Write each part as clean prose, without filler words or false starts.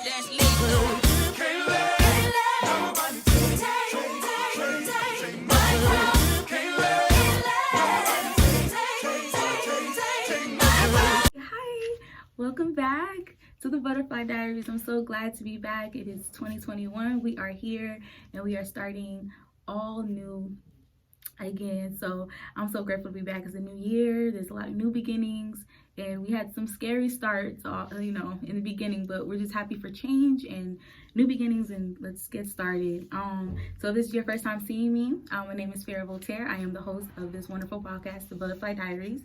That's legal. Hi, welcome back to the Butterfly Diaries. I'm so glad to be back. It is 2021. We are here and we are starting all new again. So I'm so grateful to be back. It's a new year. There's a lot of new beginnings, and we had some scary starts, in the beginning. But we're just happy for change and new beginnings. And let's get started. So if this is your first time seeing me, my name is Farrah Voltaire. I am the host of this wonderful podcast, The Butterfly Diaries,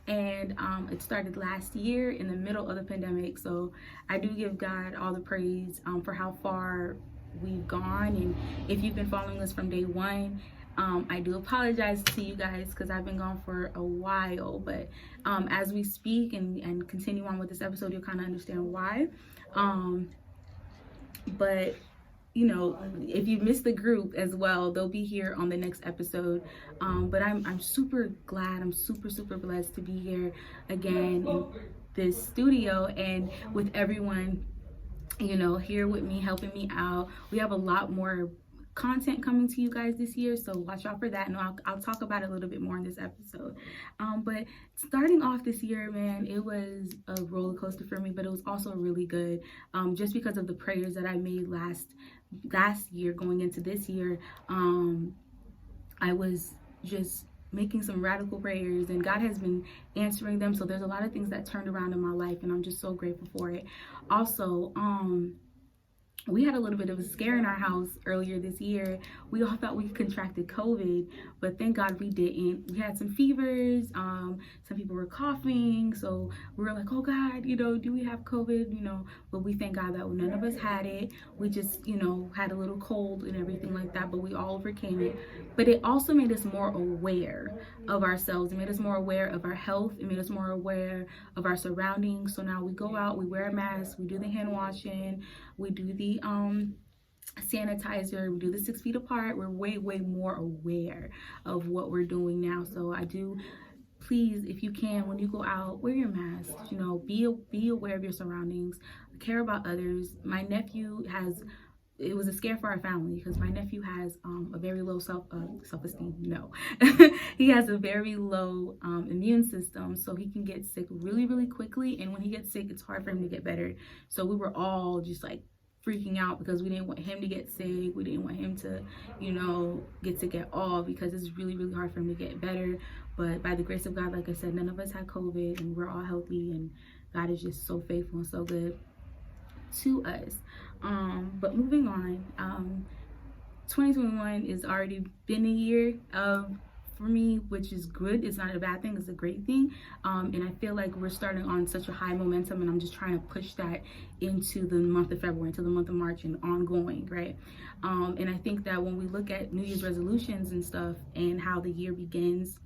and it started last year in the middle of the pandemic. So I do give God all the praise for how far we've gone. And if you've been following us from day one, I do apologize to you guys because I've been gone for a while, but as we speak and continue on with this episode, you'll kind of understand why. But if you missed the group as well, they'll be here on the next episode. But I'm super glad, I'm super blessed to be here again in this studio and with everyone, here with me, helping me out. We have a lot more content coming to you guys this year, so watch out for that, and I'll talk about it a little bit more in this episode. But starting off this year, man, it was a roller coaster for me, but it was also really good, just because of the prayers that I made last year going into this year. I was just making some radical prayers, and God has been answering them. So there's a lot of things that turned around in my life, and I'm just so grateful for it. Also, we had a little bit of a scare in our house earlier this year. We all thought we contracted COVID, but thank God we didn't. We had some fevers. Some people were coughing. So we were like, oh God, do we have COVID? But we thank God that none of us had it. We just, had a little cold and everything like that, but we all overcame it. But it also made us more aware of ourselves. It made us more aware of our health. It made us more aware of our surroundings. So now we go out, we wear a mask, we do the hand washing, we do the sanitizer, we do the 6 feet apart. We're way more aware of what we're doing now. So I do, please, if you can, when you go out, wear your mask. Be aware of your surroundings, care about others. My nephew it was a scare for our family because my nephew has a very low self-esteem. No, he has a very low immune system, so he can get sick really quickly. And when he gets sick, it's hard for him to get better. So we were all just like freaking out because we didn't want him to get sick. We didn't want him to, get sick at all because it's really hard for him to get better. But by the grace of God, like I said, none of us had COVID, and we're all healthy, and God is just so faithful and so good to us. But moving on, 2021 is already been a year for me, which is good. It's not a bad thing, it's a great thing. And I feel like we're starting on such a high momentum, and I'm just trying to push that into the month of February, into the month of March, and ongoing, right? And I think that when we look at New Year's resolutions and stuff and how the year begins,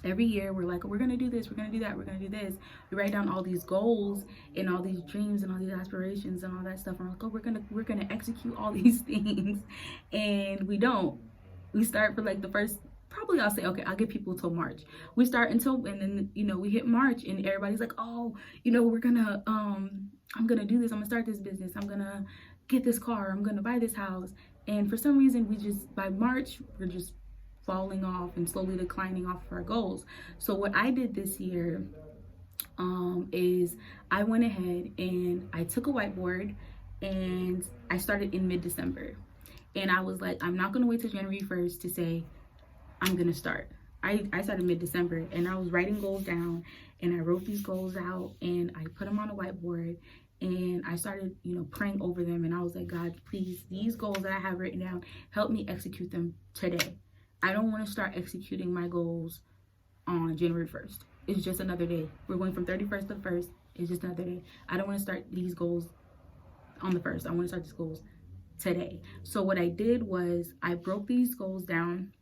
every year we're like, oh, we're gonna do this, we're gonna do that, we're gonna do this. We write down all these goals and all these dreams and all these aspirations and all that stuff, and we're like, oh, we're gonna execute all these things, and we don't. We start for like the first, probably I'll say, okay, I'll give people till March. We start and then we hit March, and everybody's like, oh, we're gonna I'm gonna do this, I'm gonna start this business, I'm gonna get this car, I'm gonna buy this house. And for some reason, by March, we're just falling off and slowly declining off of our goals. So what I did this year is I went ahead and I took a whiteboard, and I started in mid-December. And I was like, I'm not gonna wait till January 1st to say I'm gonna start. I started mid-December, and I was writing goals down, and I wrote these goals out, and I put them on a whiteboard, and I started, praying over them. And I was like, God, please, these goals that I have written down, help me execute them today. I don't want to start executing my goals on January 1st. It's just another day. We're going from 31st to 1st. It's just another day. I don't want to start these goals on the 1st. I want to start these goals today. So what I did was I broke these goals down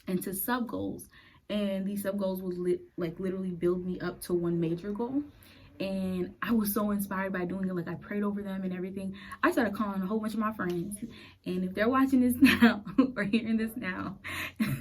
into sub goals, and these sub goals would literally build me up to one major goal. And I was so inspired by doing it. Like, I prayed over them and everything. I started calling a whole bunch of my friends, and if they're watching this now or hearing this now,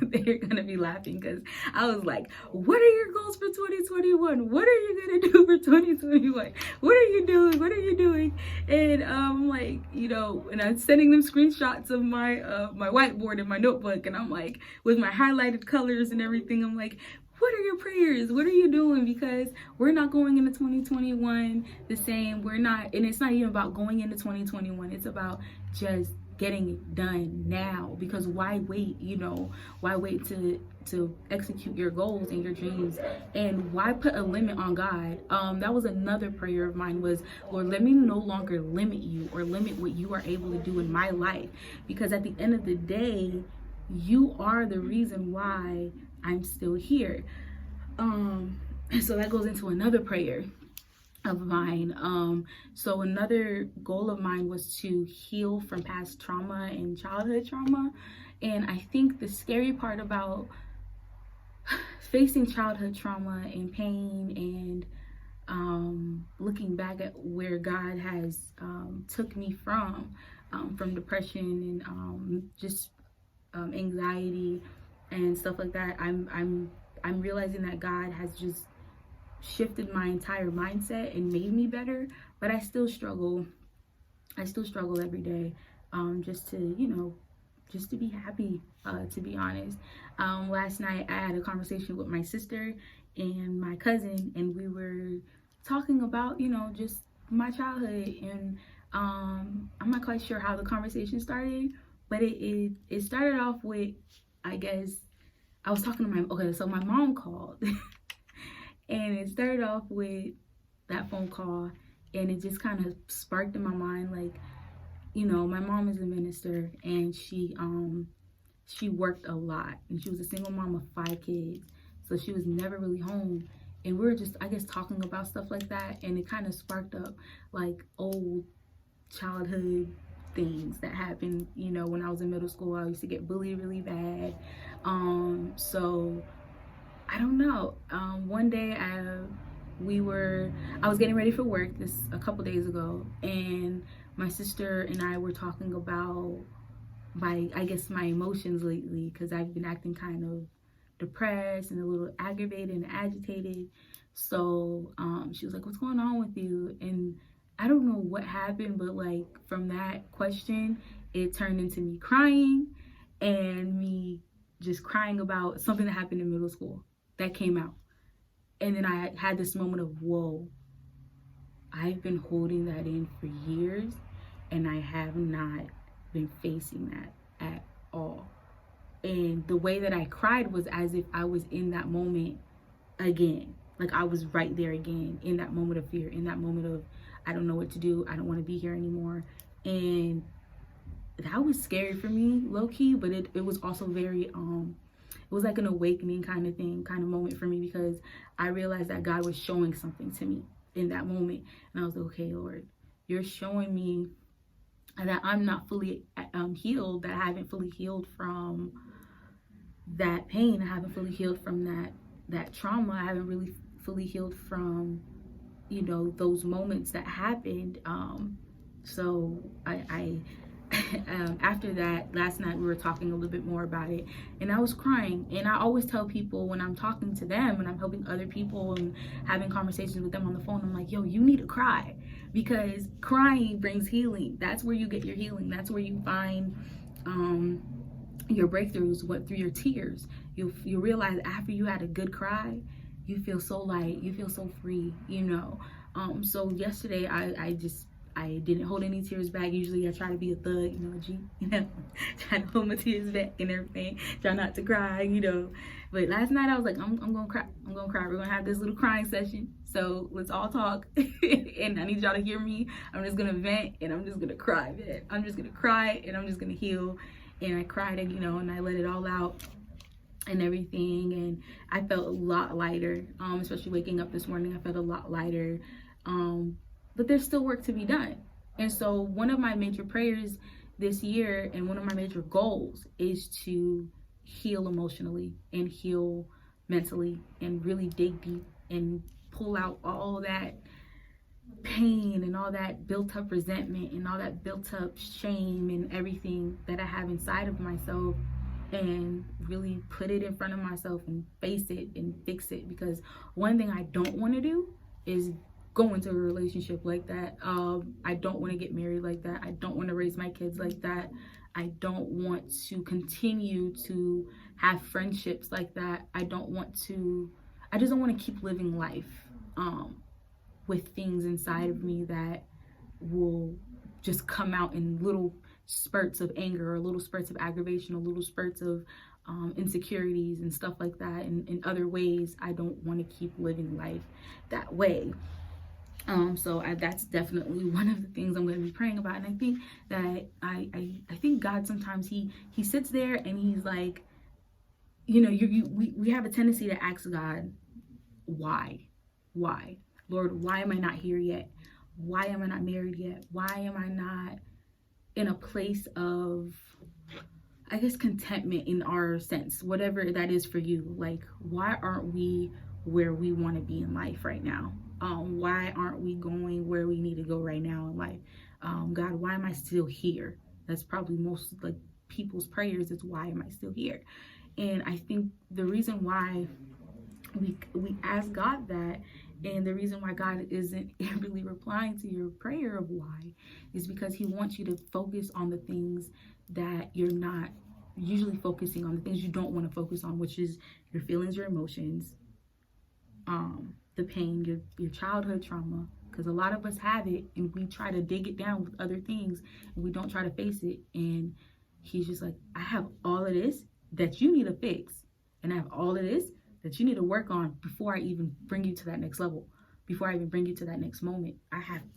they're gonna be laughing, because I was like, what are your goals for 2021? What are you gonna do for 2021? What are you doing? What are you doing? And like, you know, and I'm sending them screenshots of my my whiteboard and my notebook, and I'm like, with my highlighted colors and everything, I'm like, what are your prayers? What are you doing? Because we're not going into 2021 the same. We're not, and it's not even about going into 2021. It's about just getting it done now. Because why wait? You know, why wait to execute your goals and your dreams? And why put a limit on God? That was another prayer of mine, was, Lord, let me no longer limit you or limit what you are able to do in my life. Because at the end of the day, you are the reason why I'm still here. So that goes into another prayer of mine. So another goal of mine was to heal from past trauma and childhood trauma. And I think the scary part about facing childhood trauma and pain and looking back at where God has took me from depression and just anxiety and stuff like that, I'm realizing that God has just shifted my entire mindset and made me better. But I still struggle every day, just to, you know, just to be happy, to be honest. Last night I had a conversation with my sister and my cousin, and we were talking about, you know, just my childhood. And I'm not quite sure how the conversation started, but it started off with, I guess, I was talking to so my mom called and it started off with that phone call, and it just kind of sparked in my mind, like, you know, my mom is a minister, and she worked a lot, and she was a single mom of 5 kids, so she was never really home. And we were just, I guess, talking about stuff like that, and it kind of sparked up like old childhood things that happened. You know, when I was in middle school, I used to get bullied really bad. So I don't know. One day I was getting ready for work a couple days ago, and my sister and I were talking about my emotions lately, because I've been acting kind of depressed and a little aggravated and agitated. So she was like, what's going on with you? And I don't know what happened, but like, from that question, it turned into me crying, and me just crying about something that happened in middle school that came out. And then I had this moment of, whoa, I've been holding that in for years, and I have not been facing that at all. And the way that I cried was as if I was in that moment again. Like, I was right there again, in that moment of fear, in that moment of, I don't know what to do, I don't want to be here anymore. And that was scary for me, low-key, but it was also very, it was like an awakening kind of moment for me, because I realized that God was showing something to me in that moment. And I was like, okay, Lord, you're showing me that I'm not fully healed, that I haven't fully healed from that pain, I haven't fully healed from that trauma, I haven't really fully healed from, you know, those moments that happened. So I after that, last night we were talking a little bit more about it, and I was crying. And I always tell people, when I'm talking to them and I'm helping other people and having conversations with them on the phone, I'm like, yo, you need to cry, because crying brings healing. That's where you get your healing. That's where you find your breakthroughs, through your tears. You realize after you had a good cry, you feel so light, you feel so free, you know. So yesterday I didn't hold any tears back. Usually I try to be a thug, you know, try to hold my tears back and everything, try not to cry, you know. But last night I was like, I'm gonna cry. We're gonna have this little crying session, so let's all talk. And I need y'all to hear me. I'm just gonna vent, and I'm just gonna cry, man. I'm just gonna cry, and I'm just gonna heal. And I cried, you know, and I let it all out and everything, and I felt a lot lighter, especially waking up this morning. I felt a lot lighter, but there's still work to be done. And so one of my major prayers this year, and one of my major goals, is to heal emotionally and heal mentally, and really dig deep and pull out all that pain and all that built up resentment and all that built up shame and everything that I have inside of myself, and really put it in front of myself and face it and fix it. Because one thing I don't want to do is go into a relationship like that. I don't want to get married like that. I don't want to raise my kids like that. I don't want to continue to have friendships like that. I just don't want to keep living life with things inside of me that will just come out in little spurts of anger, or little spurts of aggravation, or little spurts of insecurities and stuff like that. And in other ways, I don't want to keep living life that way. So that's definitely one of the things I'm going to be praying about. And I think that I think God sometimes he sits there and he's like, you know, we have a tendency to ask God, why, Lord, why am I not here yet? Why am I not married yet? Why am I not in a place of, I guess, contentment in our sense, whatever that is for you? Like, why aren't we where we want to be in life right now? Why aren't we going where we need to go right now in life? God, why am I still here? That's probably most like people's prayers, is why am I still here? And I think the reason why we ask God that, and the reason why God isn't really replying to your prayer of why, is because he wants you to focus on the things that you're not usually focusing on, the things you don't want to focus on, which is your feelings, your emotions, the pain, your childhood trauma. Because a lot of us have it and we try to dig it down with other things and we don't try to face it. And he's just like, I have all of this that you need to fix, and I have all of this that you need to work on before I even bring you to that next level, before I even bring you to that next moment.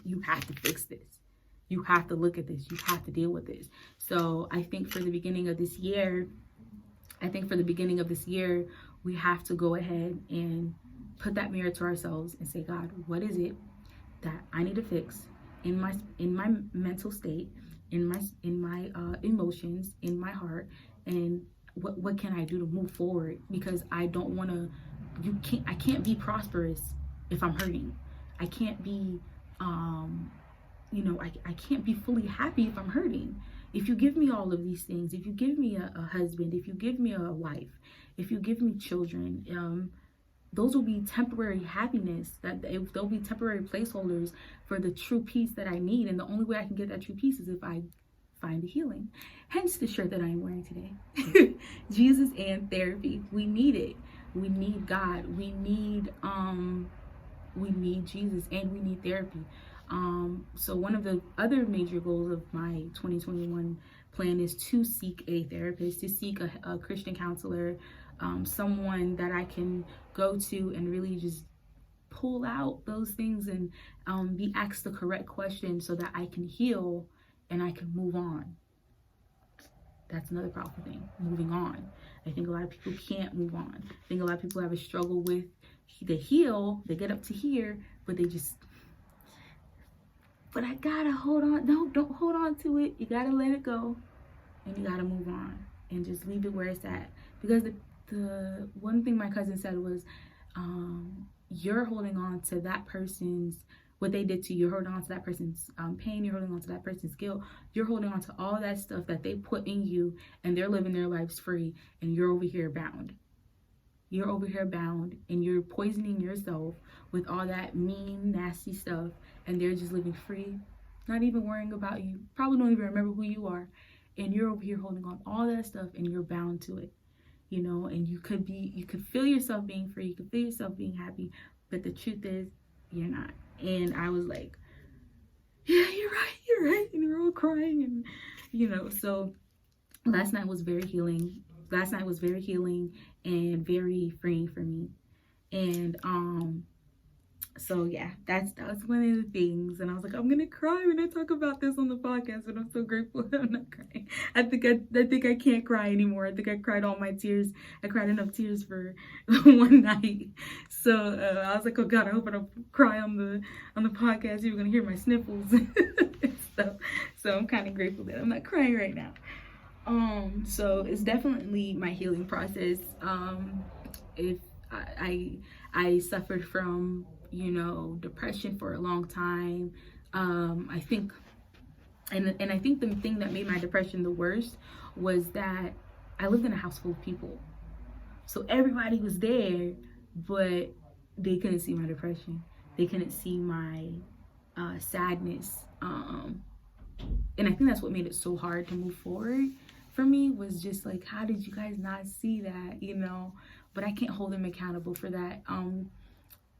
You have to fix this. You have to look at this. You have to deal with this. So I think for the beginning of this year, we have to go ahead and put that mirror to ourselves and say, God, what is it that I need to fix in my mental state, in my emotions, in my heart, and what can I do to move forward? Because I don't want to, I can't be prosperous if I'm hurting. I can't be, I can't be fully happy if I'm hurting. If you give me all of these things, if you give me a husband, if you give me a wife, if you give me children, those will be temporary happiness. They'll be temporary placeholders for the true peace that I need. And the only way I can get that true peace is if I find a healing. Hence the shirt that I'm wearing today. Jesus and therapy. We need it. We need God. We need Jesus, and we need therapy. So one of the other major goals of my 2021 plan is to seek a therapist, to seek a Christian counselor, someone that I can go to and really just pull out those things and be asked the correct questions so that I can heal and I can move on. That's another powerful thing, moving on. I think a lot of people can't move on. I think a lot of people have a struggle with, they heal, they get up to here, but I gotta hold on. No, don't hold on to it. You gotta let it go, and you gotta move on and just leave it where it's at. Because the one thing my cousin said was, you're holding on to that person's, what they did to you. You're holding on to that person's pain. You're holding on to that person's guilt. You're holding on to all that stuff that they put in you, and they're living their lives free, and you're over here bound. You're over here bound, and you're poisoning yourself with all that mean, nasty stuff, and they're just living free, not even worrying about you. Probably don't even remember who you are, and you're over here holding on all that stuff, and you're bound to it, and you could feel yourself being free, you could feel yourself being happy, but the truth is, you're not. And I was like, yeah, you're right, and we're all crying, and so last night was very healing. And very freeing for me. And so yeah, that's one of the things. And I was like, I'm gonna cry when I talk about this on the podcast, but I'm so grateful that I'm not crying. I think I can't cry anymore. I think I cried all my tears. I cried enough tears for one night. So I was like, oh God, I hope I don't cry on the podcast. You're gonna hear my sniffles and stuff. So I'm kind of grateful that I'm not crying right now. So it's definitely my healing process. If I suffered from depression for a long time. I think, and I think the thing that made my depression the worst was that I lived in a house full of people. So everybody was there, but they couldn't see my depression. They couldn't see my sadness. And I think that's what made it so hard to move forward for me, was just like, how did you guys not see that, But I can't hold them accountable for that.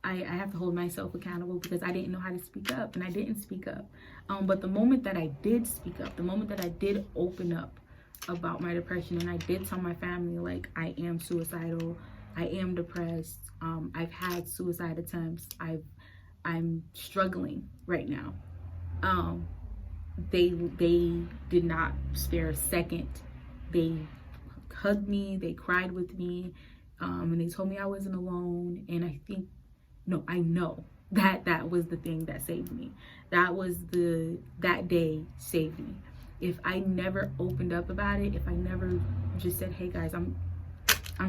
I have to hold myself accountable because I didn't know how to speak up, and I didn't speak up. But the moment that I did speak up, the moment that I did open up about my depression, and I did tell my family, like, I am suicidal, I am depressed, I've had suicide attempts, I'm struggling right now. They did not spare a second. They hugged me, they cried with me, and they told me I wasn't alone. And I know that was the thing that saved me. That day saved me. If I never opened up about it, if I never just said, hey guys, I'm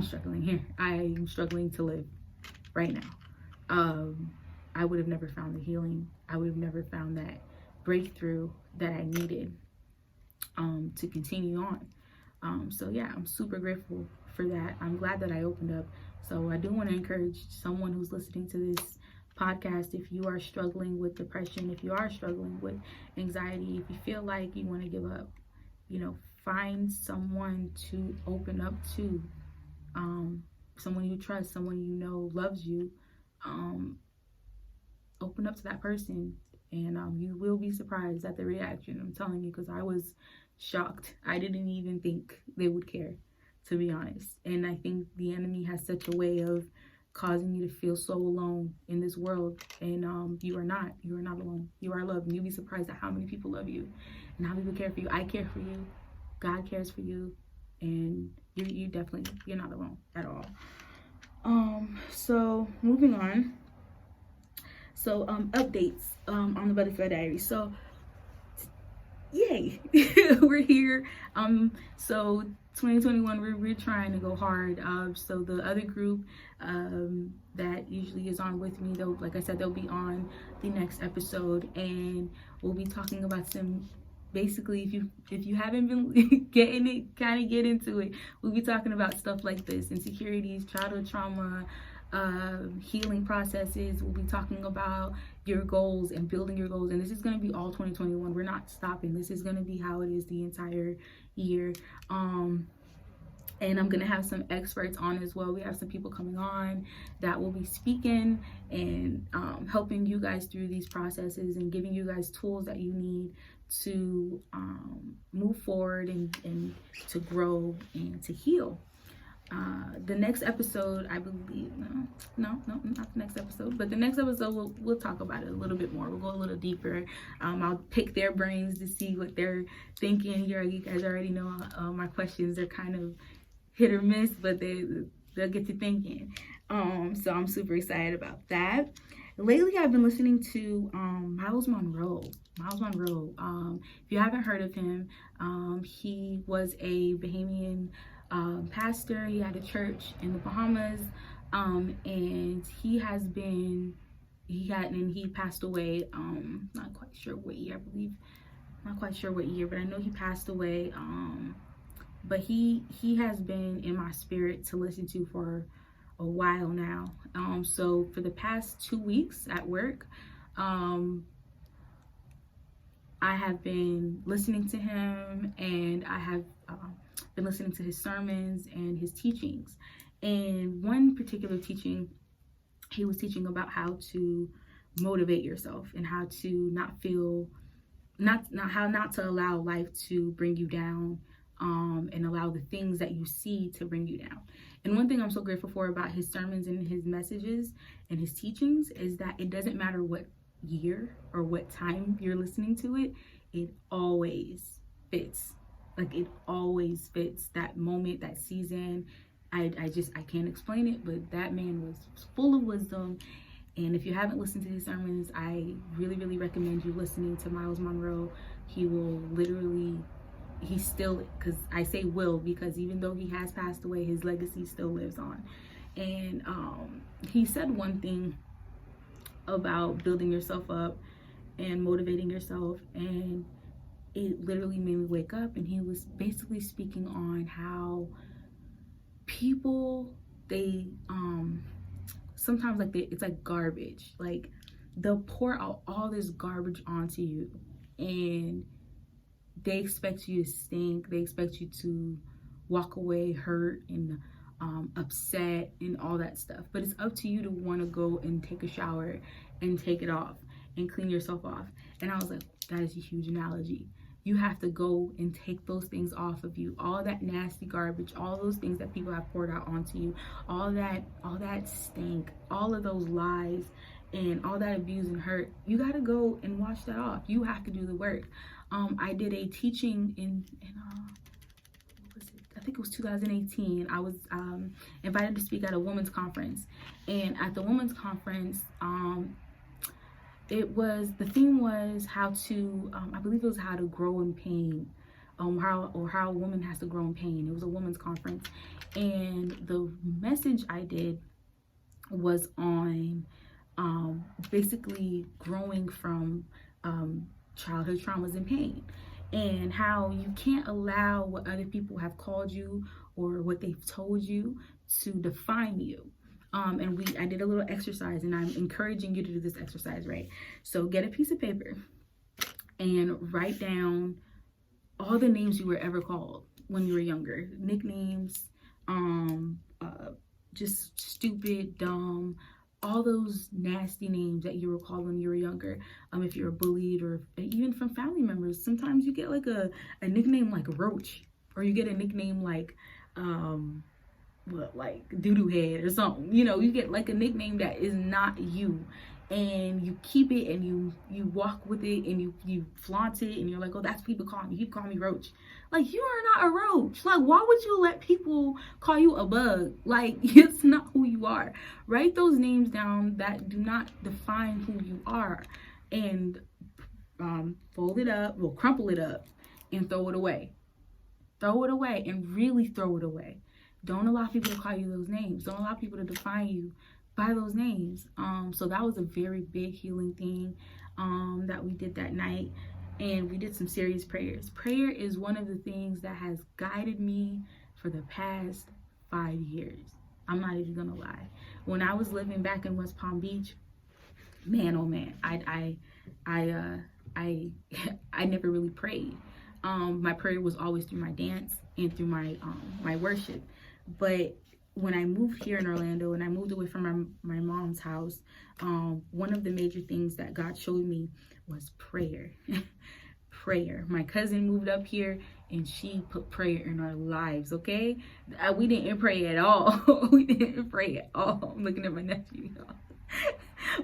struggling here, I'm struggling to live right now, I would have never found the healing. I would have never found that breakthrough that I needed to continue on. So yeah, I'm super grateful for that. I'm glad that I opened up. So I do want to encourage someone who's listening to this podcast, if you are struggling with depression, if you are struggling with anxiety, if you feel like you want to give up, find someone to open up to, someone you trust, someone you know loves you. Open up to that person, and you will be surprised at the reaction. I'm telling you, because I was shocked. I didn't even think they would care, to be honest. And I think the enemy has such a way of causing you to feel so alone in this world, and you are not alone. You are loved, and you'll be surprised at how many people love you and how people care for you. I care for you, God cares for you, and you're not alone at all. So moving on. So updates on the Butterfly Diaries. So yay, we're here. So 2021, we're trying to go hard. So the other group that usually is on with me, though, like I said, they'll be on the next episode, and we'll be talking about some, basically, if you haven't been getting it, kind of get into it. We'll be talking about stuff like this: insecurities, childhood trauma, healing processes. We'll be talking about your goals and building your goals, and this is going to be all 2021. We're not stopping. This is going to be how it is the entire year. And I'm going to have some experts on as well. We have some people coming on that will be speaking and helping you guys through these processes and giving you guys tools that you need to move forward and to grow and to heal. The next episode, I believe, no, not the next episode, but the next episode we'll talk about it a little bit more. We'll go a little deeper. I'll pick their brains to see what they're thinking. You guys already know my questions are kind of hit or miss, but they'll get you thinking. So I'm super excited about that. Lately, I've been listening to Miles Monroe. If you haven't heard of him, he was a Bahamian pastor. He had a church in the Bahamas, and he passed away. Not quite sure what year, I believe. Not quite sure what year, but I know he passed away. But he has been in my spirit to listen to for a while now. So for the past 2 weeks at work, I have been listening to him, and I have been listening to his sermons and his teachings. And one particular teaching, he was teaching about how to motivate yourself and how to not to allow life to bring you down, and allow the things that you see to bring you down. And one thing I'm so grateful for about his sermons and his messages and his teachings is that it doesn't matter what year or what time you're listening to it, it always fits. Like, it always fits that moment, that season. I can't explain it, but that man was full of wisdom. And if you haven't listened to his sermons, I really, really recommend you listening to Miles Monroe. He will literally, because I say will, because even though he has passed away, his legacy still lives on. And he said one thing about building yourself up and motivating yourself, and it literally made me wake up. And he was basically speaking on how people, they sometimes like it's like garbage, like they'll pour out all this garbage onto you, and they expect you to stink. They expect you to walk away hurt and upset and all that stuff. But it's up to you to want to go and take a shower and take it off and clean yourself off. And I was like, that is a huge analogy. You have to go and take those things off of you. All that nasty garbage, all those things that people have poured out onto you, all that stink, all of those lies and all that abuse and hurt, you got to go and wash that off. You have to do the work. I did a teaching in I think it was 2018. I was invited to speak at a women's conference, and at the women's conference, the theme was how to, I believe it was how to grow in pain, how a woman has to grow in pain. It was a women's conference, and the message I did was on basically growing from childhood traumas and pain, and how you can't allow what other people have called you or what they've told you to define you. And I did a little exercise, and I'm encouraging you to do this exercise, right? So get a piece of paper and write down all the names you were ever called when you were younger. Nicknames, just stupid, dumb, all those nasty names that you were called when you were younger. If you were bullied, or even from family members. Sometimes you get like a nickname like Roach, or you get a nickname like like doo-doo head or something. You get like a nickname that is not you, and you keep it, and you walk with it, and you flaunt it, and you're like, oh, that's what people call me. People call me Roach. Like, you are not a roach. Like, why would you let people call you a bug? Like, it's not who you are. Write those names down that do not define who you are, and fold it up, crumple it up, and throw it away. Throw it away, and really throw it away. Don't allow people to call you those names. Don't allow people to define you by those names. So that was a very big healing thing that we did that night. And we did some serious prayers. Prayer is one of the things that has guided me for the past 5 years. I'm not even gonna lie. When I was living back in West Palm Beach, man, oh man, I never really prayed. My prayer was always through my dance and through my worship. But when I moved here in Orlando, and I moved away from my mom's house, one of the major things that God showed me was prayer. Prayer. My cousin moved up here, and she put prayer in our lives, okay? We didn't pray at all. We didn't pray at all. I'm looking at my nephew, y'all.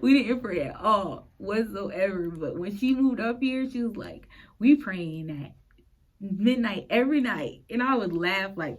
We didn't pray at all whatsoever. But when she moved up here, she was like, we praying at midnight every night. And I would laugh like,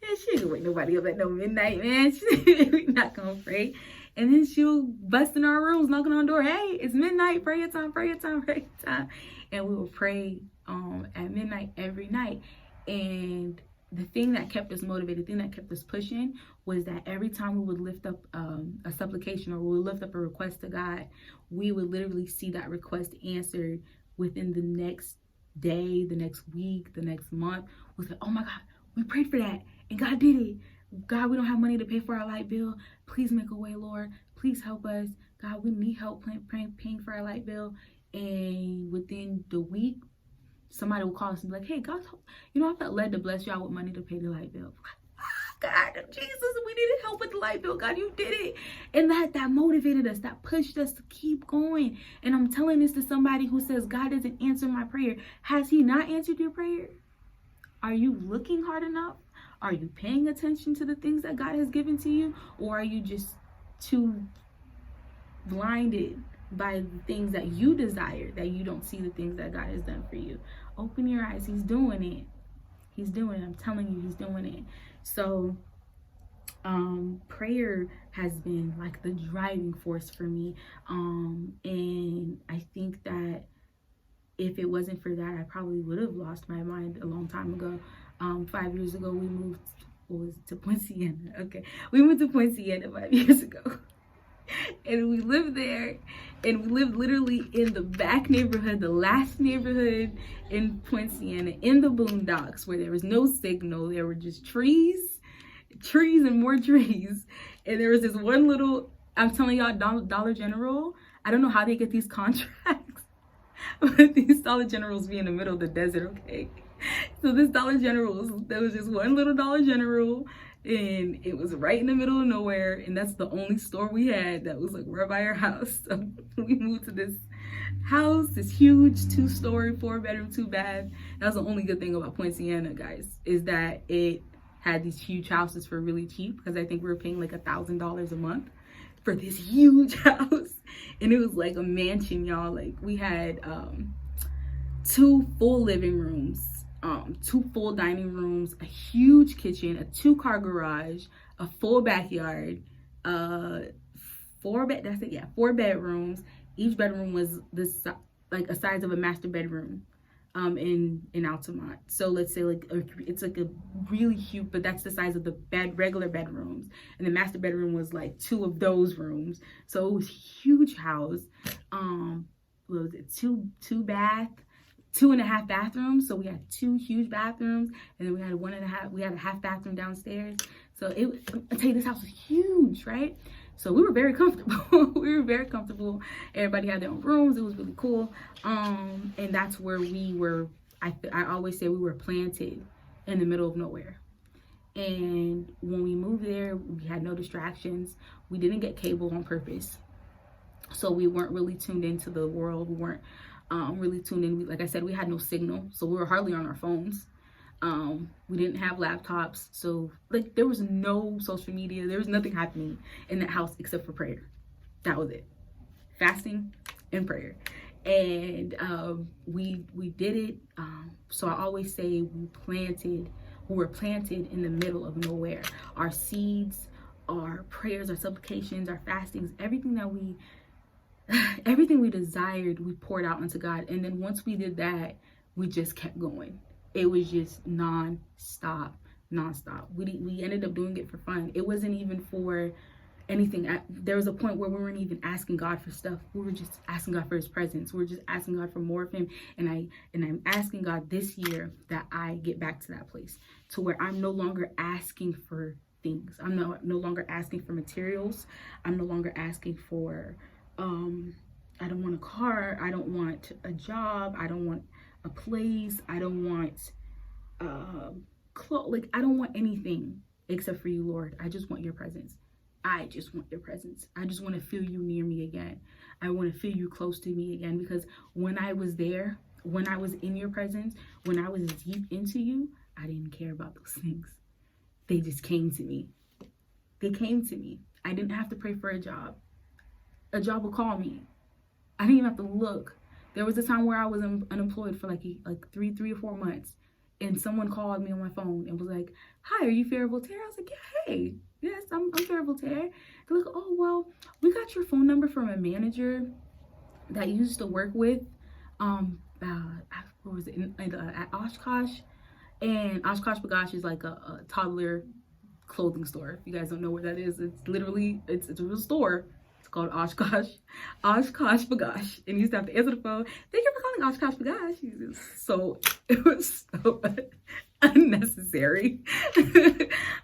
man, she ain't gonna wake nobody up at no midnight, man. We not gonna pray. And then she'll bust in our rooms, knocking on the door. Hey, it's midnight, prayer time, prayer time, prayer time. And we will pray at midnight every night. And the thing that kept us motivated, the thing that kept us pushing, was that every time we would lift up a supplication, or we would lift up a request to God, we would literally see that request answered within the next day, the next week, the next month. We said, oh my God, we prayed for that, and God did it. God, we don't have money to pay for our light bill. Please make a way, Lord. Please help us. God, we need help paying for our light bill. And within the week, somebody will call us and be like, hey, God, I felt led to bless y'all with money to pay the light bill. God, Jesus, we needed help with the light bill. God, you did it. And that motivated us, that pushed us to keep going. And I'm telling this to somebody who says, God doesn't answer my prayer. Has he not answered your prayer? Are you looking hard enough? Are you paying attention to the things that God has given to you? Or are you just too blinded by the things that you desire, that you don't see the things that God has done for you? Open your eyes. He's doing it. He's doing it. I'm telling you, he's doing it. So prayer has been like the driving force for me. And I think that if it wasn't for that, I probably would have lost my mind a long time ago. 5 years ago, we moved to Point Siena. Okay, we went to Point Siena 5 years ago. And we lived there, and we lived literally in the back neighborhood, the last neighborhood in Point Siena, in the boondocks, where there was no signal. There were just trees and more trees. And there was this one little, I'm telling y'all, Dollar General. I don't know how they get these contracts, but these Dollar Generals be in the middle of the desert, okay? So this Dollar General, there was just one little Dollar General, and it was right in the middle of nowhere, and that's the only store we had that was like right by our house. So we moved to this house, this huge 2-story, 4-bedroom, 2-bath. That was the only good thing about Point Siena, guys, is that it had these huge houses for really cheap, because I think we were paying like $1,000 a month for this huge house. And it was like a mansion, y'all. Like, we had 2 full living rooms, 2 full dining rooms, a huge kitchen, a 2-car garage, a full backyard, 4 bedrooms. Each bedroom was this like a size of a master bedroom in Altamont. So let's say like it's like a really huge, but that's the size of the regular bedrooms, and the master bedroom was like 2 of those rooms. So it was a huge house. What was it, 2 bath, 2.5 bathrooms. So we had 2 huge bathrooms, and then we had 1.5, we had a half bathroom downstairs. So I tell you, this house was huge, right? So we were very comfortable. We were very comfortable. Everybody had their own rooms. It was really cool. And that's where we were. I always say we were planted in the middle of nowhere. And when we moved there, we had no distractions. We didn't get cable on purpose. So we weren't really tuned into the world. We weren't really tuned in. Like I said, we had no signal. So we were hardly on our phones. We didn't have laptops, so like there was no social media. There was nothing happening in that house except for prayer. That was it. Fasting and prayer. And we did it. So I always say we were planted in the middle of nowhere. Our seeds, our prayers, our supplications, our fastings, everything we desired, we poured out into God. And then once we did that, we just kept going. It was just non-stop. We ended up doing it for fun. It wasn't even for anything. There was a point where we weren't even asking God for stuff. We were just asking God for his presence. We were just asking God for more of him. And I'm asking God this year that I get back to that place, to where I'm no longer asking for things. I'm no longer asking for materials. I'm no longer asking for, I don't want a car. I don't want a job. I don't want a place. I don't want like I don't want anything except for you, Lord. I just want your presence. I just want your presence. I just want to feel you near me again. I want to feel you close to me again, because when I was there, when I was in your presence, when I was deep into you, I didn't care about those things. They just came to me. They came to me. I didn't have to pray for a job. A job will call me. I didn't even have to look. There was a time where I was unemployed for like 3 or 4 months, and someone called me on my phone and was like, "Hi, are you Farrah Voltaire?" I was like, "Yeah, hey, yes, I'm Farrah Voltaire." They're like, "Oh, well, we got your phone number from a manager that you used to work with, what was it, at Oshkosh, and Oshkosh B'gosh is like a toddler clothing store. If you guys don't know where that is, it's literally it's a real store." Called Oshkosh B'gosh, and he used to have to answer the phone. "Thank you for calling Oshkosh B'gosh." It was so unnecessary.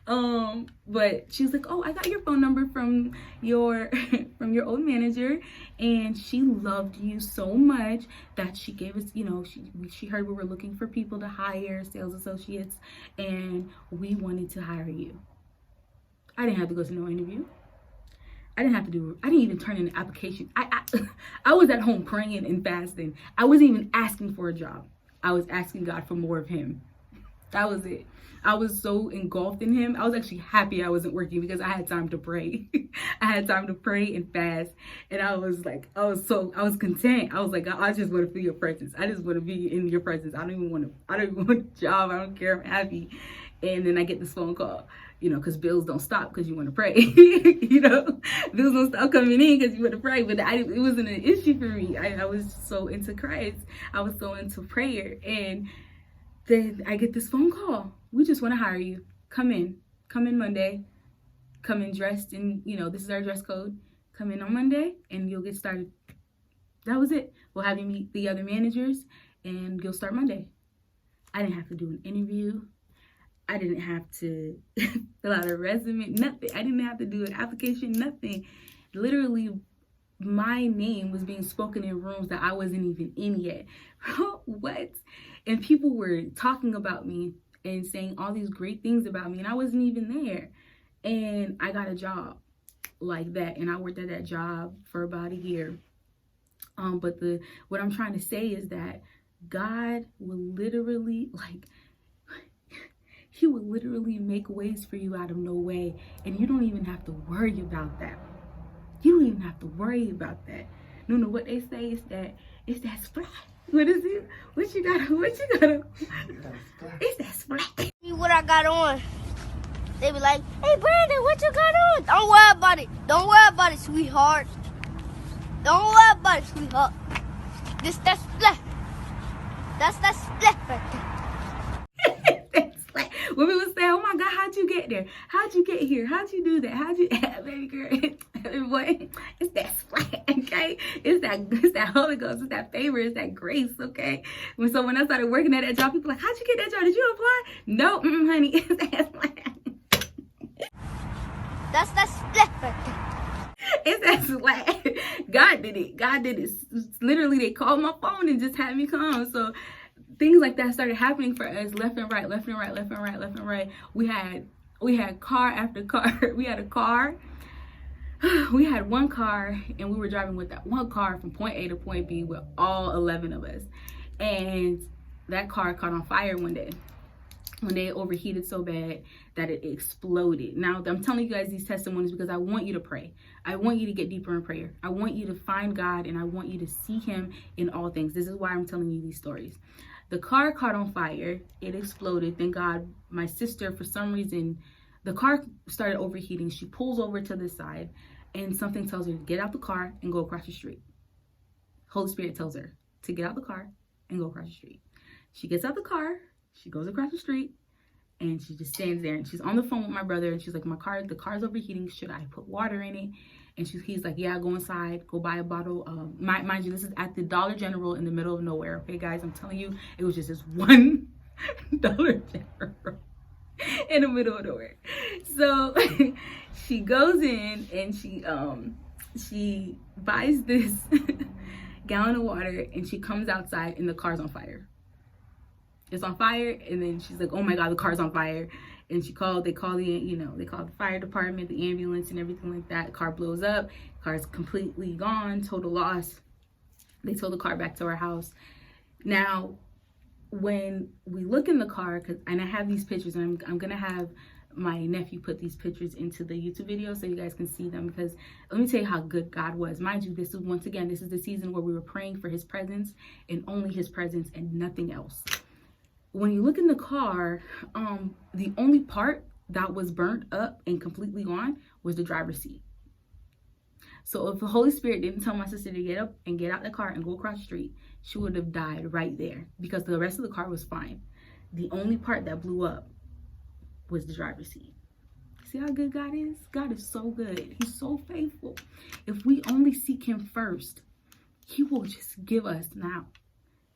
But she was like, "Oh, I got your phone number from your old manager, and she loved you so much that she gave us, she heard we were looking for people to hire, sales associates, and we wanted to hire you." I didn't have to go to no interview. I didn't even turn in an application. I was at home praying and fasting. I wasn't even asking for a job. I was asking God for more of him. That was it. I was so engulfed in him. I was actually happy I wasn't working, because I had time to pray. I had time to pray and fast. And I was content. I was like, "God, I just want to feel your presence. I just want to be in your presence. I don't even want a job. I don't care. I'm happy." And then I get this phone call, because bills don't stop because you want to pray. Bills don't stop coming in because you want to pray. But it wasn't an issue for me. I was so into Christ. I was so into prayer. And then I get this phone call. "We just want to hire you. Come in Monday. Come in dressed in, this is our dress code. come in on Monday and you'll get started. That was it. We'll have you meet the other managers and you'll start Monday. I didn't have to do an interview. I didn't have to fill out a resume, nothing. I didn't have to do an application, nothing. Literally, my name was being spoken in rooms that I wasn't even in yet. What? And people were talking about me and saying all these great things about me, and I wasn't even there. And I got a job like that, and I worked at that job for about a year. But what I'm trying to say is that God will literally, He will literally make ways for you out of no way. And you don't even have to worry about that. You don't even have to worry about that. No, what they say is that it's that splat. What is it? What you got? It's that splat. What I got on. They be like, hey Brandon, what you got on? Don't worry about it. Don't worry about it, sweetheart. Don't worry about it, sweetheart. That splat. That's that splat right there. When people say, oh my God, how'd you get there? How'd you get here? How'd you do that? How'd you, baby girl, baby boy, it's that splat, okay? It's that Holy Ghost, it's that favor, it's that grace, okay? So when I started working at that job, people were like, how'd you get that job? Did you apply? No, honey, it's that splat. That's that splat right there. It's that splat. God did it. God did it. Literally, they called my phone and just had me come. So things like that started happening for us, left and right, left and right, left and right, left and right. We had car after car. We had a car. We had one car, and we were driving with that one car from point A to point B with all 11 of us. And that car caught on fire one day. When they overheated so bad that it exploded. Now, I'm telling you guys these testimonies because I want you to pray. I want you to get deeper in prayer. I want you to find God, and I want you to see Him in all things. This is why I'm telling you these stories. The car caught on fire. It exploded. Thank God, my sister, for some reason, the car started overheating. She pulls over to the side, and something tells her to get out the car and go across the street. Holy Spirit tells her to get out the car and go across the street. She gets out the car. She goes across the street, and she just stands there, and she's on the phone with my brother, and she's like, the car's overheating. Should I put water in it? And he's like, yeah, go inside, go buy a bottle. Mind you, this is at the Dollar General in the middle of nowhere. Okay, guys, I'm telling you, it was just this one Dollar General in the middle of nowhere. So she goes in, and she buys this gallon of water, and she comes outside, and the car's on fire. It's on fire, and then she's like, oh my God, the car's on fire. And they call the fire department, the ambulance, and everything like that. Car blows up, car's completely gone, total loss. They tow the car back to our house. Now, when we look in the car, and I have these pictures, and I'm gonna have my nephew put these pictures into the YouTube video so you guys can see them, because let me tell you how good God was. Mind you, this is the season where we were praying for His presence, and only His presence and nothing else. When you look in the car, the only part that was burnt up and completely gone was the driver's seat. So if the Holy Spirit didn't tell my sister to get up and get out the car and go across the street, she would have died right there, because the rest of the car was fine. The only part that blew up was the driver's seat. See how good God is? God is so good. He's so faithful. If we only seek Him first, He will just give us now.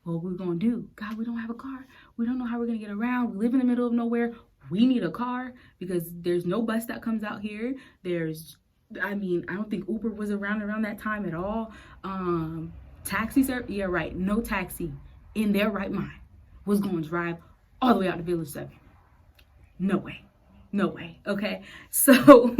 What we're going to do? God, we don't have a car. We don't know how we're going to get around. We live in the middle of nowhere. We need a car because there's no bus that comes out here. I don't think Uber was around that time at all. Taxi service, yeah, right. No taxi in their right mind was going to drive all the way out to Village 7. No way. No way. Okay. So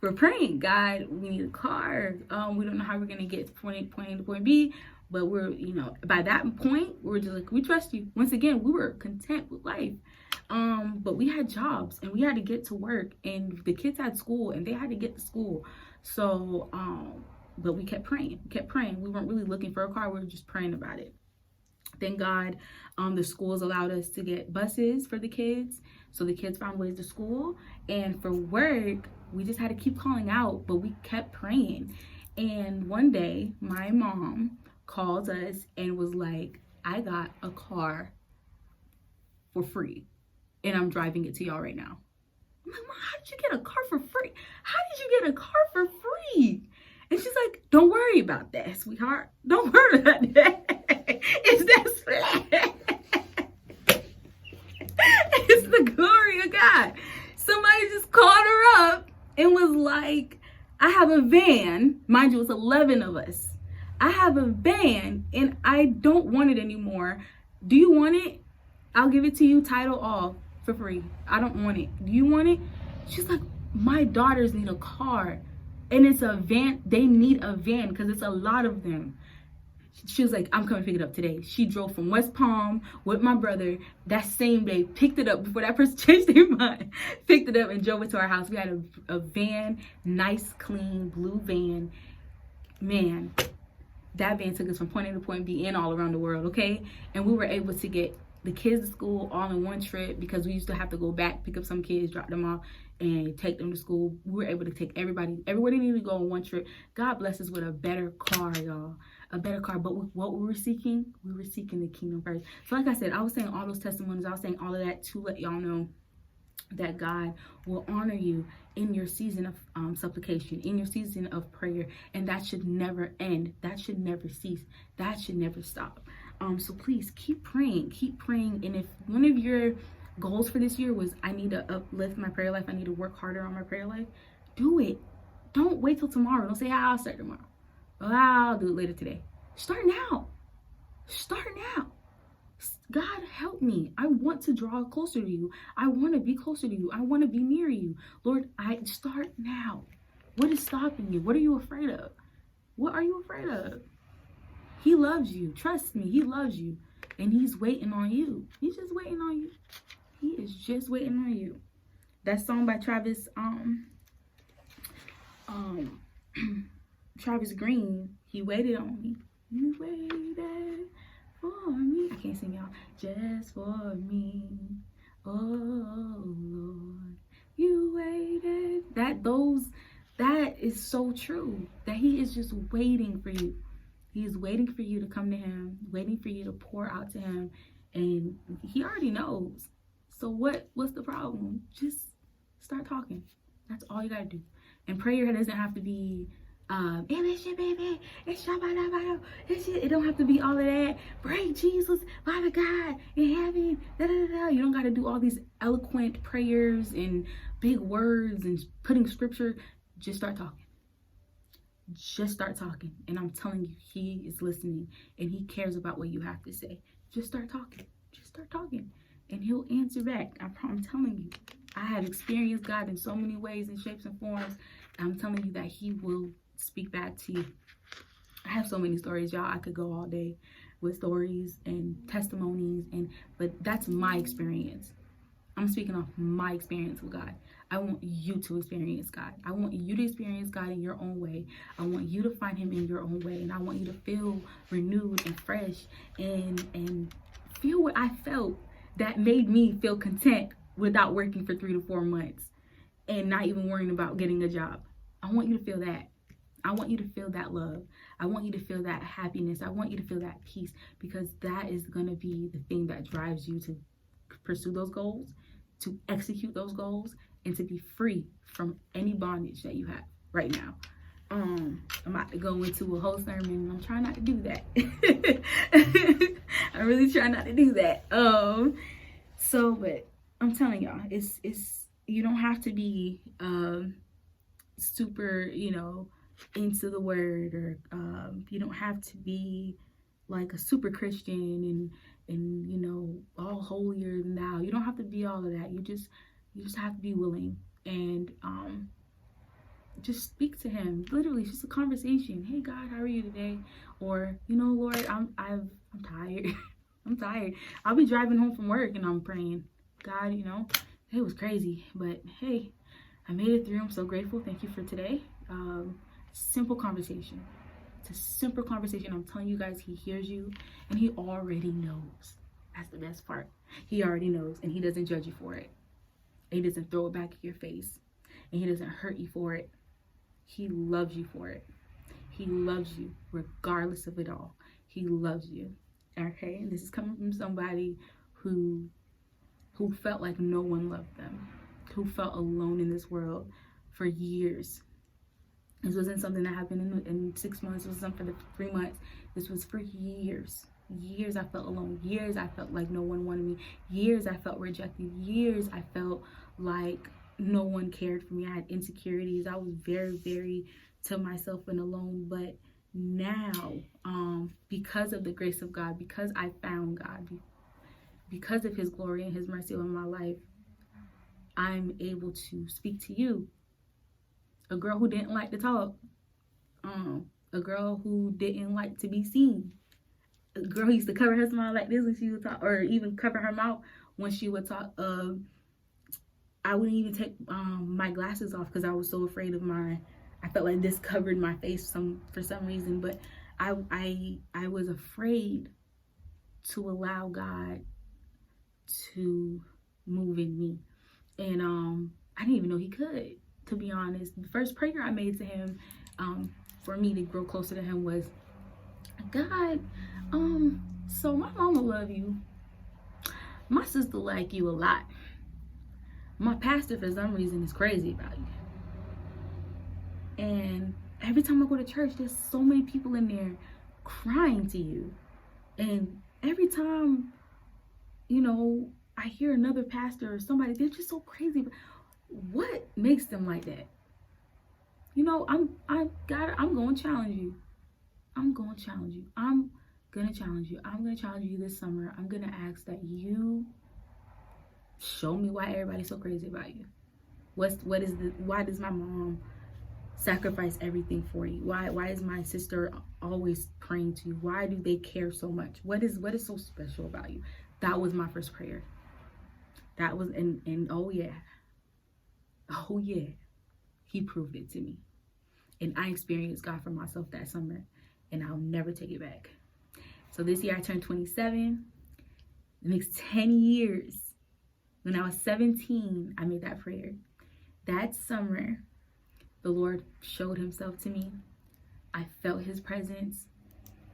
we're praying, God, we need a car. We don't know how we're going to get to point A to point B, but we're, by that point, we're just like, we trust you. Once again, we were content with life. But we had jobs, and we had to get to work, and the kids had school, and they had to get to school. So, but we kept praying. We weren't really looking for a car. We were just praying about it. Thank God, the schools allowed us to get buses for the kids. So the kids found ways to school. And for work, we just had to keep calling out, but we kept praying. And one day, my mom called us and was like, I got a car for free, and I'm driving it to y'all right now. I'm like, Mom, how did you get a car for free? How did you get a car for free? And she's like, don't worry about that, sweetheart. Don't worry about that. It's that flat. It's the glory of God. Somebody just called her up and was like, I have a van. Mind you, it's 11 of us. I have a van and I don't want it anymore. Do you want it? I'll give it to you, title off, for free. I don't want it. Do you want it? She's like, my daughters need a car. And it's a van. They need a van because it's a lot of them. She was like, I'm coming to pick it up today. She drove from West Palm with my brother that same day, picked it up before that person changed their mind, picked it up and drove it to our house. We had a van, nice, clean, blue van. Man, that van took us from point A to point B and all around the world, okay? And we were able to get the kids to school all in one trip because we used to have to go back, pick up some kids, drop them off, and take them to school. We were able to take everybody needed to go on one trip. God bless us with a better car, y'all. A better car. But with what we were seeking the kingdom first. So like I said, I was saying all those testimonies, I was saying all of that to let y'all know that God will honor you in your season of supplication, in your season of prayer, and that should never end. That should never cease. That should never stop. So please keep praying, and if one of your goals for this year was, I need to uplift my prayer life, I need to work harder on my prayer life, do it. Don't wait till tomorrow. Don't say, I'll start tomorrow. Oh, I'll do it later today. Start now. God, help me. I want to draw closer to you. I want to be closer to you. I want to be near you. Lord, I start now. What is stopping you? What are you afraid of? What are you afraid of? He loves you. Trust me, he loves you. And he's waiting on you. He's just waiting on you. He is just waiting on you. That song by Travis Green, he waited on me. You waited for me. I can't sing, y'all. Just for me. Oh Lord, you waited. That is so true. That he is just waiting for you. He is waiting for you to come to him, waiting for you to pour out to him, and he already knows. So what's the problem? Just start talking. That's all you gotta do. And prayer doesn't have to be baby, it don't have to be all of that. Pray Jesus, Father God in heaven, da, da, da. You don't gotta do all these eloquent prayers and big words and putting scripture. Just start talking. Just start talking. And I'm telling you, he is listening and he cares about what you have to say. Just start talking. And he'll answer back. I'm telling you, I have experienced God in so many ways and shapes and forms. I'm telling you that he will speak back to you. I have so many stories, y'all. I could go all day with stories and testimonies, but that's my experience. I'm speaking of my experience with God. I want you to experience God. I want you to experience God in your own way. I want you to find him in your own way. And I want you to feel renewed and fresh and feel what I felt that made me feel content without working for 3 to 4 months and not even worrying about getting a job. I want you to feel that. I want you to feel that love. I want you to feel that happiness. I want you to feel that peace, because that is going to be the thing that drives you to pursue those goals, to execute those goals, and to be free from any bondage that you have right now. I'm about to go into a whole sermon, and I'm trying not to do that. I really try not to do that. But I'm telling y'all, it's you don't have to be super, into the word, or you don't have to be like a super Christian and all holier than thou. You don't have to be all of that. You just have to be willing and just speak to him. Literally, it's just a conversation. Hey God, how are you today? Or Lord, I'm tired. I'm tired. I'll be driving home from work and I'm praying, God, it was crazy, but hey, I made it through. I'm so grateful. Thank you for today. Simple conversation. It's a simple conversation. I'm telling you guys, he hears you and he already knows. That's the best part. He already knows, and he doesn't judge you for it. He doesn't throw it back in your face, and he doesn't hurt you for it. He loves you for it. He loves you regardless of it all. He loves you. Okay? And this is coming from somebody who felt like no one loved them. who felt alone in this world for years. This wasn't something that happened in 6 months. It was something for 3 months. This was for years. Years I felt alone. Years I felt like no one wanted me. Years I felt rejected. Years I felt like no one cared for me. I had insecurities. I was very, very to myself and alone. But now, because of the grace of God, because I found God, because of his glory and his mercy on my life, I'm able to speak to you, a girl who didn't like to talk, a girl who didn't like to be seen, a girl who used to cover her smile like this when she would talk, or even cover her mouth when she would talk. I wouldn't even take my glasses off because I was so afraid of I felt like this covered my face for some reason, but I was afraid to allow God to move in me. And I didn't even know he could, to be honest. The first prayer I made to him for me to grow closer to him was, God, so my mama love you, my sister like you a lot, my pastor for some reason is crazy about you, and every time I go to church there's so many people in there crying to you, and every time, you know, I hear another pastor or somebody, they're just so crazy. What makes them like that? You know, I'm going to challenge you. I'm going to challenge you. I'm going to challenge you. I'm going to challenge you this summer. I'm going to ask that you show me why everybody's so crazy about you. Why does my mom sacrifice everything for you? Why is my sister always praying to you? Why do they care so much? What is so special about you? That was my first prayer. That was, and oh yeah, he proved it to me. And I experienced God for myself that summer, and I'll never take it back. So this year I turned 27. The next 10 years, when I was 17, I made that prayer. That summer, the Lord showed himself to me. I felt his presence.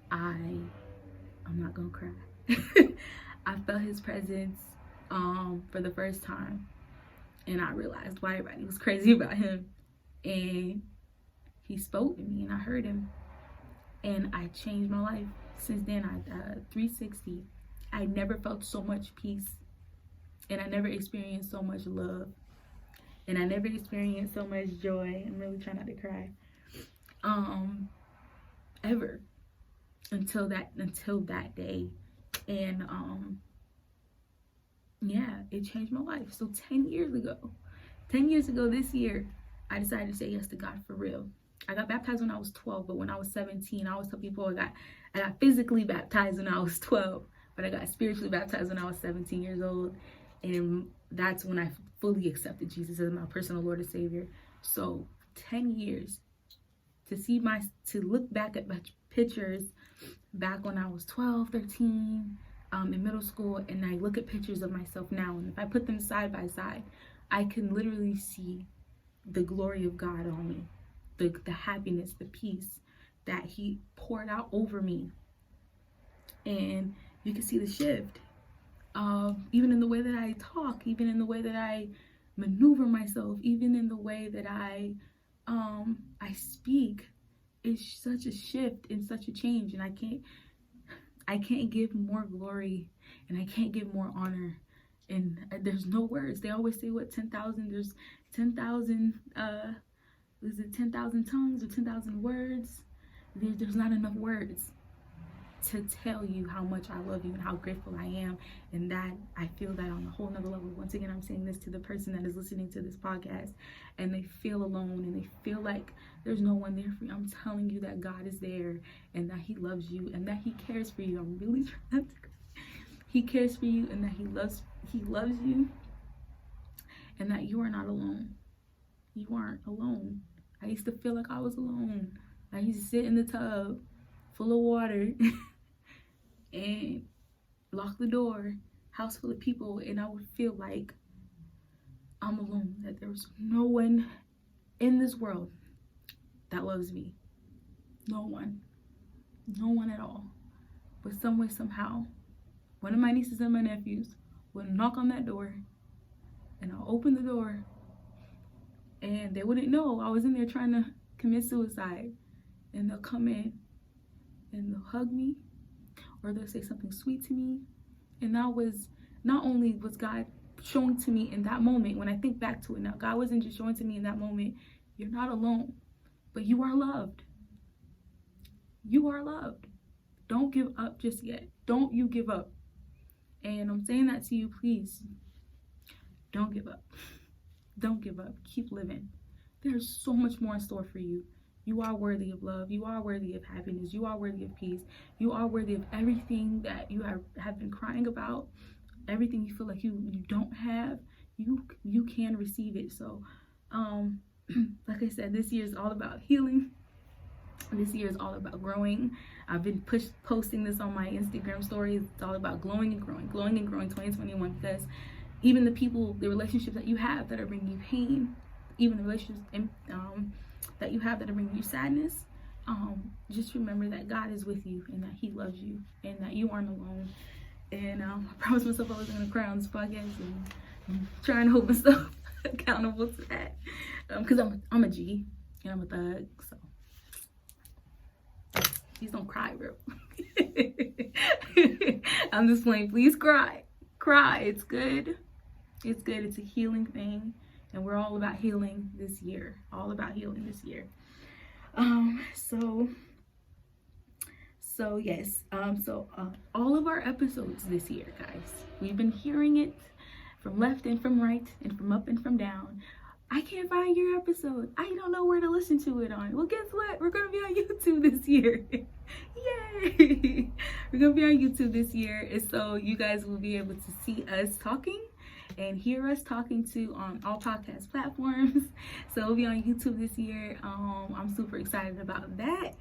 I'm not gonna cry. I felt his presence for the first time, and I realized why everybody was crazy about him. And he spoke to me, and I heard him, and I changed my life. Since then, 360. I never felt so much peace, and I never experienced so much love, and I never experienced so much joy. I'm really trying not to cry. Ever until that day. And yeah, it changed my life. So 10 years ago this year, I decided to say yes to God for real. I got baptized when I was 12, but when I was 17, I always tell people I got physically baptized when I was 12, but I got spiritually baptized when I was 17 years old. And that's when I fully accepted Jesus as my personal Lord and Savior. So 10 years to look back at my pictures back when I was 12, 13, in middle school, and I look at pictures of myself now, and if I put them side by side, I can literally see the glory of God on me, the happiness, the peace that he poured out over me. And you can see the shift, even in the way that I talk, even in the way that I maneuver myself, even in the way that I speak. It's such a shift and such a change, and I can't give more glory, and I can't give more honor, and there's no words. They always say, what, 10,000, there's 10,000 is it 10,000 tongues or 10,000 words? There's not enough words to tell you how much I love you and how grateful I am, and that I feel that on a whole nother level. Once again, I'm saying this to the person that is listening to this podcast and they feel alone and they feel like there's no one there for you. I'm telling you that God is there, and that he loves you, and that he cares for you. I'm really trying to, he cares for you, and that he loves you, and that you are not alone. You aren't alone. I used to feel like I was alone. I used to sit in the tub full of water and lock the door, house full of people, and I would feel like I'm alone, that there was no one in this world that loves me. No one at all. But some way, somehow, one of my nieces and my nephews would knock on that door and I'll open the door, and they wouldn't know I was in there trying to commit suicide. And they'll come in and they'll hug me, or they'll say something sweet to me. And that was, not only was God showing to me in that moment, when I think back to it now, God wasn't just showing to me in that moment, you're not alone, but you are loved. You are loved. Don't give up just yet. Don't you give up. And I'm saying that to you, please. Don't give up. Don't give up. Keep living. There's so much more in store for you. You are worthy of love. You are worthy of happiness. You are worthy of peace. You are worthy of everything that you have been crying about. Everything you feel like you don't have, you can receive it. So, like I said, this year is all about healing. This year is all about growing. I've been posting this on my Instagram stories. It's all about glowing and growing 2021, because even the relationships that you have that are bringing you pain, even the relationships that you have that are bringing you sadness, just remember that God is with you and that he loves you and that you aren't alone. And I promised myself I wasn't going to cry on this podcast, and I'm trying to hold myself accountable to that, because I'm a G and I'm a thug, so please don't cry, bro. I'm just playing. Please cry. It's good. It's a healing thing, and we're all about healing this year. All yes. All of our episodes this year, guys, we've been hearing it from left and from right and from up and from down. I can't find your episode. I don't know where to listen to it on. Well, guess what? We're going to be on YouTube this year. Yay! We're going to be on YouTube this year. And so you guys will be able to see us talking and hear us talking too on all podcast platforms. So we'll be on YouTube this year. I'm super excited about that.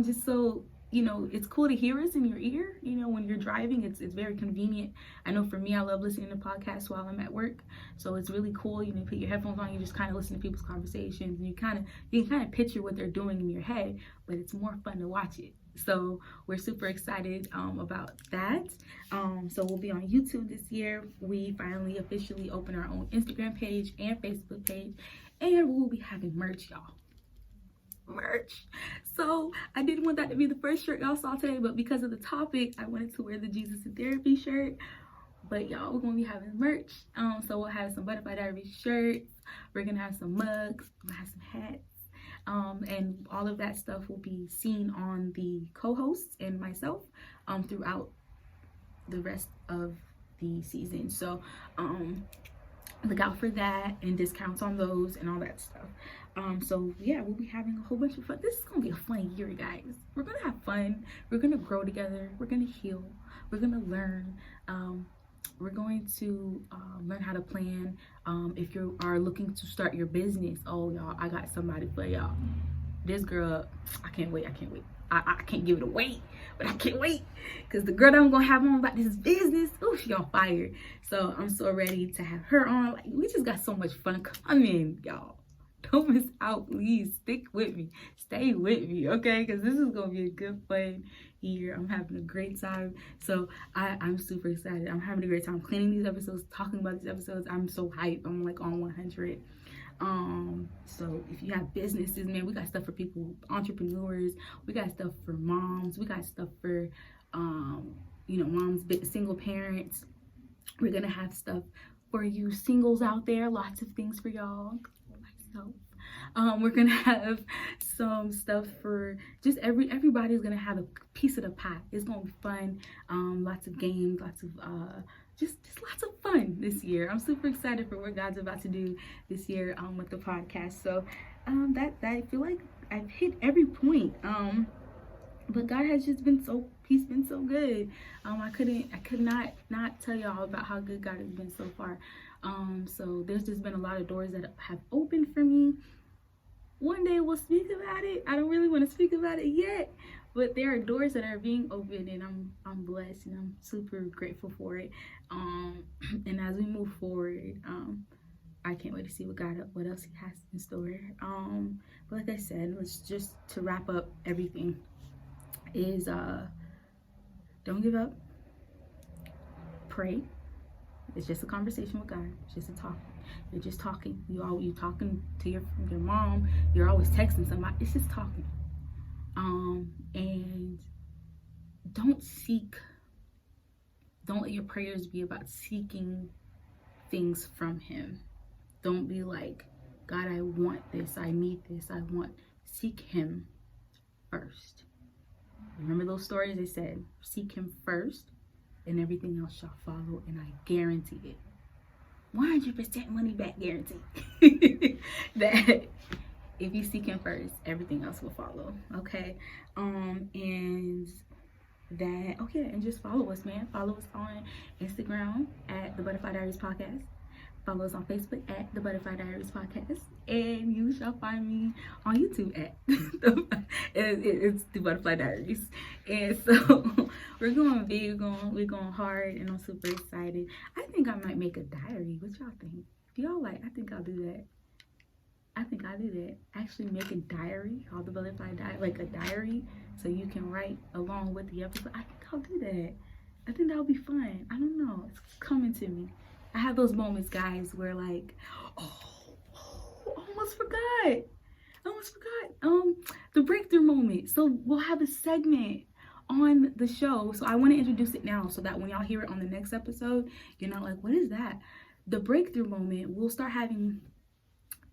Just so it's cool to hear us in your ear. When you're driving, it's very convenient. I know for me, I love listening to podcasts while I'm at work. So it's really cool. You put your headphones on, you just kind of listen to people's conversations, and you can kind of picture what they're doing in your head, but it's more fun to watch it. So we're super excited about that. So we'll be on YouTube this year. We finally officially opened our own Instagram page and Facebook page, and we'll be having merch, y'all. Merch. So I didn't want that to be the first shirt y'all saw today, but because of the topic, I wanted to wear the Jesus in Therapy shirt. But y'all, we're gonna be having merch. So we'll have some Butterfly Diaries shirts. We're gonna have some mugs. We'll have some hats. And all of that stuff will be seen on the co-hosts and myself throughout the rest of the season. So look out for that, and discounts on those and all that stuff. So yeah, we'll be having a whole bunch of fun. This is gonna be a fun year, guys. We're gonna have fun. We're gonna grow together. We're gonna heal. We're gonna learn. We're going to learn how to plan. If you are looking to start your business, oh y'all, I got somebody for y'all. This girl, I can't wait. I can't give it away, but I can't wait, because the girl that I'm gonna have on about this business, oh, she on fire. So I'm so ready to have her on. Like, we just got so much fun coming, y'all. Don't miss out, please. Stick with me. Stay with me, okay? Because this is gonna be a good fun year. I'm having a great time. So I'm super excited. I'm having a great time planning these episodes, talking about these episodes. I'm so hyped. I'm like on 100. So if you have businesses, man, we got stuff for people, entrepreneurs. We got stuff for moms. We got stuff for moms, single parents. We're gonna have stuff for you singles out there. Lots of things for y'all. We're gonna have some stuff for just everybody's gonna have a piece of the pie. It's gonna be fun. Lots of games, lots of just lots of fun this year. I'm super excited for what God's about to do this year with the podcast. So that I feel like I've hit every point. But God has just been he's been so good. I could not tell y'all about how good God has been so far. So there's just been a lot of doors that have opened for me. One day we'll speak about it. I don't really want to speak about it yet, but there are doors that are being opened, and I'm blessed, and I'm super grateful for it. And as we move forward, I can't wait to see what else he has in store. But like I said, let's just to wrap up everything is don't give up. Pray. It's just a conversation with God. It's just a talk. You're just talking. You talking to your mom. You're always texting somebody. It's just talking. And don't let your prayers be about seeking things from him. Don't be like, God, I want this, I need this, seek him first. Remember those stories? They said, seek him first and everything else shall follow, and I guarantee it. 100% money back guarantee that if you seek him first, everything else will follow. Okay. And that, and just follow us, man. Follow us on Instagram at the Butterfly Diaries Podcast. Follow us on Facebook at the Butterfly Diaries Podcast, and you shall find me on YouTube at it's the Butterfly Diaries. And so we're going big, we're going hard, and I'm super excited. I think I might make a diary. What y'all think? Do y'all like? I think I'll do that. Actually make a diary called the Butterfly Diary, like a diary, so you can write along with the episode. I think I'll do that. I think that'll be fun. I don't know. It's coming to me. I have those moments, guys, where like, almost forgot. The breakthrough moment. So we'll have a segment on the show. So I want to introduce it now so that when y'all hear it on the next episode, you're not like, what is that? The breakthrough moment, we'll start having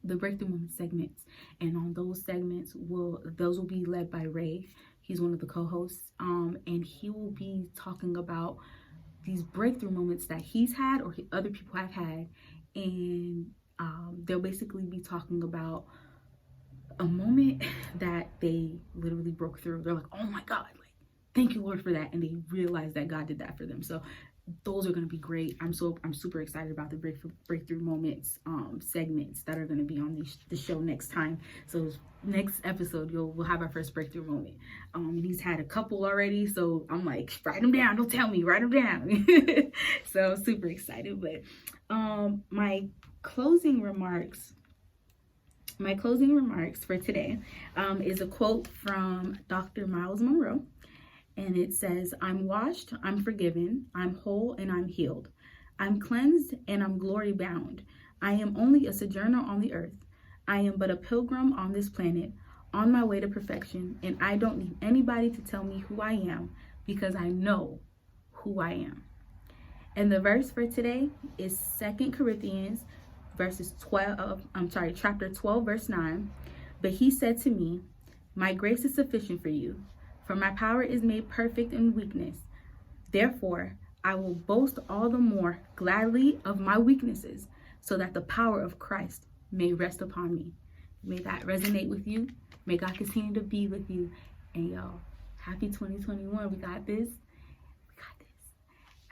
the breakthrough moment segments. And on those segments, those will be led by Ray. He's one of the co-hosts. And he will be talking about these breakthrough moments that he's had or other people have had, and they'll basically be talking about a moment that they literally broke through. They're like, oh my God, like, thank you, Lord, for that, and they realize that God did that for them. So those are going to be great. I'm super excited about the breakthrough moments segments that are going to be on the show next time. So next episode we'll have our first breakthrough moment, and he's had a couple already, so I'm like, write them down, don't tell me, write them down. So super excited. But my closing remarks for today is a quote from Dr. Miles Monroe. And it says, I'm washed, I'm forgiven, I'm whole, and I'm healed. I'm cleansed, and I'm glory bound. I am only a sojourner on the earth. I am but a pilgrim on this planet, on my way to perfection, and I don't need anybody to tell me who I am, because I know who I am. And the verse for today is 2 Corinthians chapter 12, verse 9. But he said to me, my grace is sufficient for you, for my power is made perfect in weakness. Therefore, I will boast all the more gladly of my weaknesses, so that the power of Christ may rest upon me. May that resonate with you. May God continue to be with you. And y'all, happy 2021. We got this.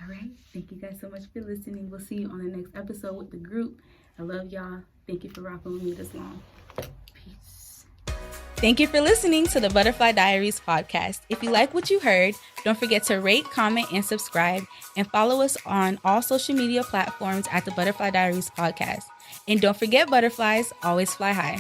All right. Thank you guys so much for listening. We'll see you on the next episode with the group. I love y'all. Thank you for rocking with me this long. Peace. Thank you for listening to the Butterfly Diaries podcast. If you like what you heard, don't forget to rate, comment, and subscribe, and follow us on all social media platforms at the Butterfly Diaries podcast. And don't forget, butterflies always fly high.